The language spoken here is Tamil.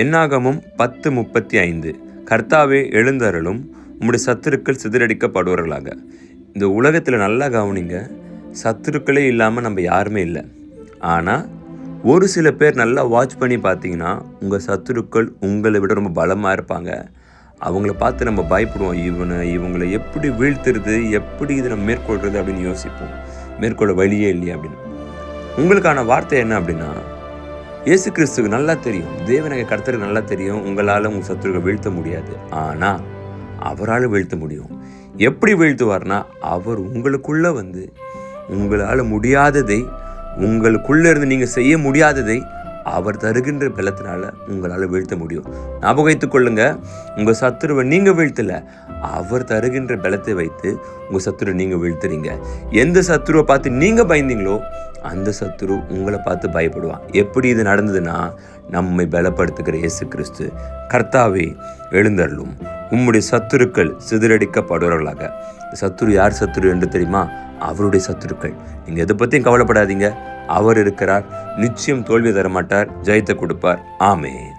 என்னாகமம் 10:35. கர்த்தாவே எழுந்தருளும், உம்முடைய சத்துருக்கள் சிதறடிக்கப்படுவார்களாக. இந்த உலகத்தில் நல்லா கவனிங்க, சத்துருக்களே இல்லாமல் நம்ம யாருமே இல்லை. ஆனால் ஒரு சில பேர் நல்லா வாட்ச் பண்ணி பார்த்தீங்கன்னா, உங்கள் சத்துருக்கள் உங்களை விட ரொம்ப பலமாக இருப்பாங்க. அவங்கள பார்த்து நம்ம பயப்படுவோம். இவங்களை எப்படி வீழ்த்துறது, எப்படி இதை நம்ம மேற்கொள்கிறது அப்படின்னு யோசிப்போம். மேற்கொள்ள வழியே இல்லையா அப்படின்னு. உங்களுக்கான வார்த்தை என்ன அப்படின்னா, இயேசு கிறிஸ்துக்கு நல்லா தெரியும், தேவனாகிய கர்த்தருக்கு நல்லா தெரியும், உங்களால் உங்கள் சத்துருக்களை வீழ்த்த முடியாது. ஆனால் அவரால் வீழ்த்த முடியும். எப்படி வீழ்த்துவார்னா, அவர் உங்களுக்குள்ளே வந்து உங்களால் முடியாததை, உங்களுக்குள்ளே இருந்து நீங்கள் செய்ய முடியாததை அவர் தருகின்ற பலத்தினால உங்களால் வீழ்த்த முடியும். ஞாபகம் வைத்துக் கொள்ளுங்க, உங்கள் சத்துருவை நீங்கள் வீழ்த்தலை, அவர் தருகின்ற பலத்தை வைத்து உங்கள் சத்துருவை நீங்கள் வீழ்த்துறீங்க. எந்த சத்துருவை பார்த்து நீங்கள் பயந்தீங்களோ அந்த சத்துரு உங்களை பார்த்து பயப்படுவான். எப்படி இது நடந்ததுன்னா, நம்மை பலப்படுத்துகிற இயேசு கிறிஸ்து, கர்த்தாவே எழுந்தருளும், உம்முடைய சத்துருக்கள் சிதறடிக்கப்படுவார்களாக. சத்துரு யார் சத்துரு என்று தெரியுமா? அவருடைய சத்துருக்கள். நீங்கள் எதை பற்றியும் கவலைப்படாதீங்க, அவர் இருக்கிறார். நிச்சயம் தோல்வி தரமாட்டார், ஜெயத்தை கொடுப்பார். ஆமென்.